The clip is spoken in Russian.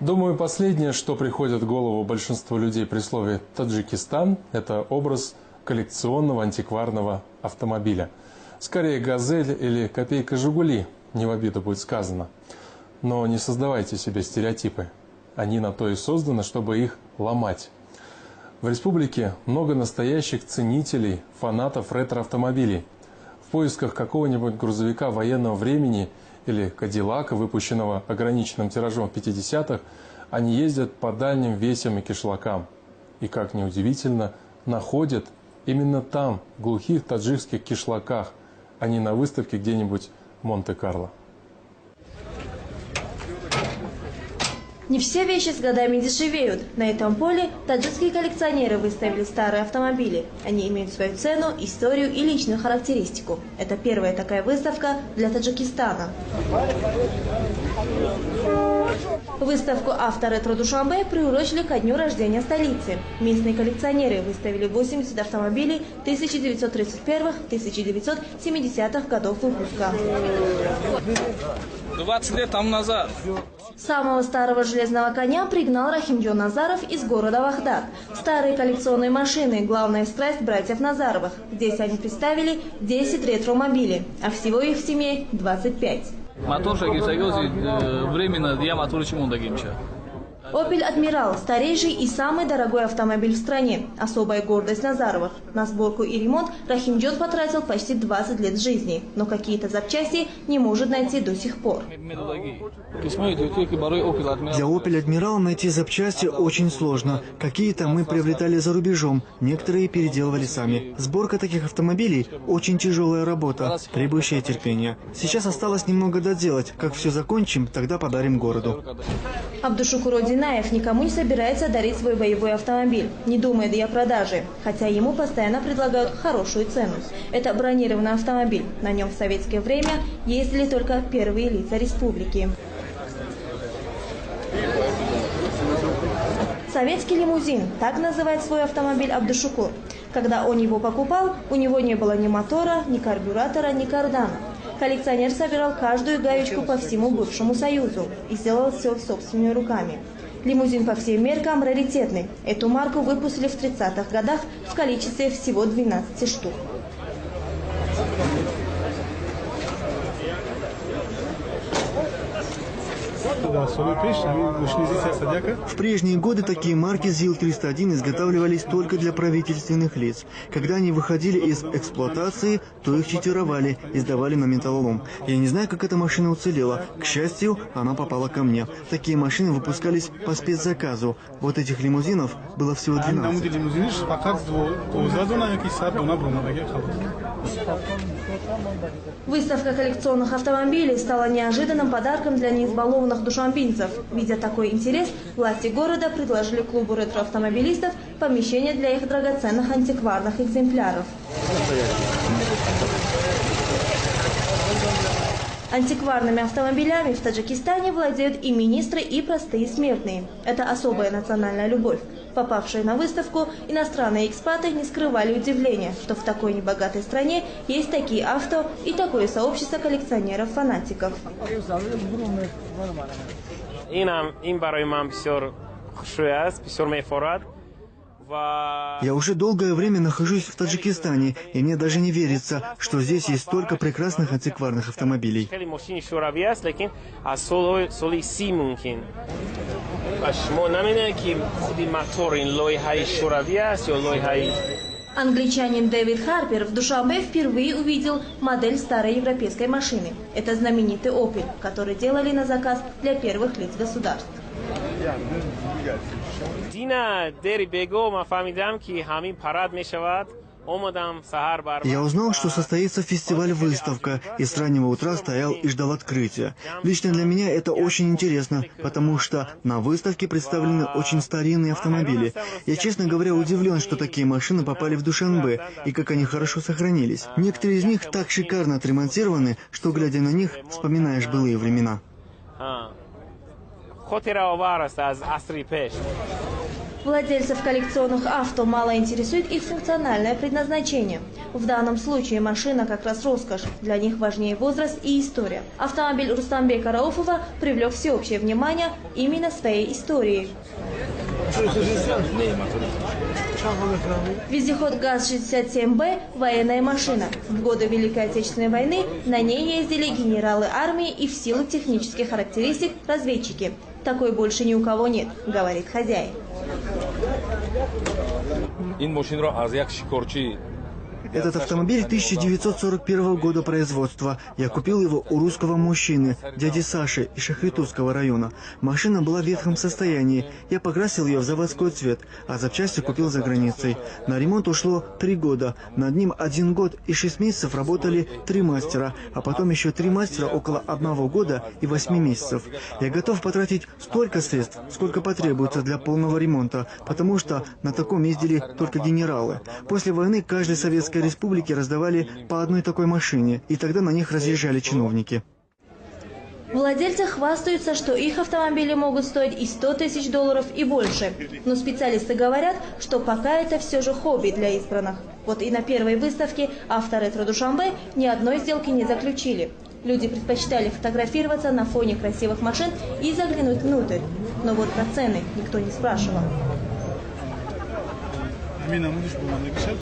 Думаю, последнее, что приходит в голову большинству людей при слове «Таджикистан», это образ коллекционного антикварного автомобиля. Скорее «Газель» или «Копейка Жигули», не в обиду будет сказано. Но не создавайте себе стереотипы. Они на то и созданы, чтобы их ломать. В республике много настоящих ценителей, фанатов ретро-автомобилей. В поисках какого-нибудь грузовика военного времени или Кадиллака, выпущенного ограниченным тиражом в 50-х, они ездят по дальним весям и кишлакам. И, как ни удивительно, находят именно там, в глухих таджикских кишлаках, а не на выставке где-нибудь в Монте-Карло. Не все вещи с годами дешевеют. На этом поле таджикские коллекционеры выставили старые автомобили. Они имеют свою цену, историю и личную характеристику. Это первая такая выставка для Таджикистана. Выставку «Авторетро Душанбе» приурочили ко дню рождения столицы. Местные коллекционеры выставили 80 автомобилей 1931-1970-х годов выпуска. 20 лет тому назад. Самого старого железного коня пригнал Рахимджон Назаров из города Вахдак. Старые коллекционные машины – главная страсть братьев Назаровых. Здесь они представили 10 ретро-мобилей, а всего их в семье 25. Временно я мотор чему дагимча. «Опель Адмирал» – старейший и самый дорогой автомобиль в стране. Особая гордость Назаровых. На сборку и ремонт Рахимджон потратил почти 20 лет жизни. Но какие-то запчасти не может найти до сих пор. Для «Опель Адмирал» найти запчасти очень сложно. Какие-то мы приобретали за рубежом, некоторые переделывали сами. Сборка таких автомобилей – очень тяжелая работа, требующая терпения. Сейчас осталось немного доделать. Как все закончим, тогда подарим городу. Абдушукур Одинаев никому не собирается дарить свой боевой автомобиль, не думает и о продаже, хотя ему постоянно предлагают хорошую цену. Это бронированный автомобиль. На нем в советское время ездили только первые лица республики. Советский лимузин – так называет свой автомобиль Абдушукур. Когда он его покупал, у него не было ни мотора, ни карбюратора, ни кардана. Коллекционер собирал каждую гаечку по всему бывшему Союзу и сделал все собственными руками. Лимузин по всем меркам раритетный. Эту марку выпустили в 30-х годах в количестве всего 12 штук. В прежние годы такие марки ЗИЛ-301 изготавливались только для правительственных лиц. Когда они выходили из эксплуатации, то их читировали и сдавали на металлолом. Я не знаю, как эта машина уцелела. К счастью, она попала ко мне. Такие машины выпускались по спецзаказу. Вот этих лимузинов было всего 12. Выставка коллекционных автомобилей стала неожиданным подарком для неизбалованных душанбинцев. Видя такой интерес, власти города предложили клубу ретро-автомобилистов помещение для их драгоценных антикварных экземпляров. Антикварными автомобилями в Таджикистане владеют и министры, и простые смертные. Это особая национальная любовь. Попавшие на выставку, иностранные экспаты не скрывали удивления, что в такой небогатой стране есть такие авто и такое сообщество коллекционеров-фанатиков. Я уже долгое время нахожусь в Таджикистане, и мне даже не верится, что здесь есть столько прекрасных антикварных автомобилей. Англичанин Дэвид Харпер в Душанбе впервые увидел модель старой европейской машины. Это знаменитый «Опель», который делали на заказ для первых лиц государств. Я узнал, что состоится фестиваль-выставка, и с раннего утра стоял и ждал открытия. Лично для меня это очень интересно, потому что на выставке представлены очень старинные автомобили. Я, честно говоря, удивлен, что такие машины попали в Душанбе, и как они хорошо сохранились. Некоторые из них так шикарно отремонтированы, что, глядя на них, вспоминаешь былые времена. Владельцев коллекционных авто мало интересует их функциональное предназначение. В данном случае машина как раз роскошь. Для них важнее возраст и история. Автомобиль Рустамбека Рауфова привлек всеобщее внимание именно своей историей. Вездеход ГАЗ-67Б – военная машина. В годы Великой Отечественной войны на ней ездили генералы армии и в силу технических характеристик разведчики. Такой больше ни у кого нет, говорит хозяин. Этот автомобиль 1941 года производства. Я купил его у русского мужчины, дяди Саши из Шахритовского района. Машина была в ветхом состоянии. Я покрасил ее в заводской цвет, а запчасти купил за границей. На ремонт ушло 3 года. Над ним 1 год и 6 месяцев работали 3 мастера, а потом еще 3 мастера около 1 года и 8 месяцев. Я готов потратить столько средств, сколько потребуется для полного ремонта, потому что на таком ездили только генералы. После войны каждой советской республики раздавали по одной такой машине, и тогда на них разъезжали чиновники. Владельцы хвастаются, что их автомобили могут стоить и $100 000 и больше. Но специалисты говорят, что пока это все же хобби для избранных. Вот и на первой выставке «Авторетро Душанбе» ни одной сделки не заключили. Люди предпочитали фотографироваться на фоне красивых машин и заглянуть внутрь. Но вот про цены никто не спрашивал.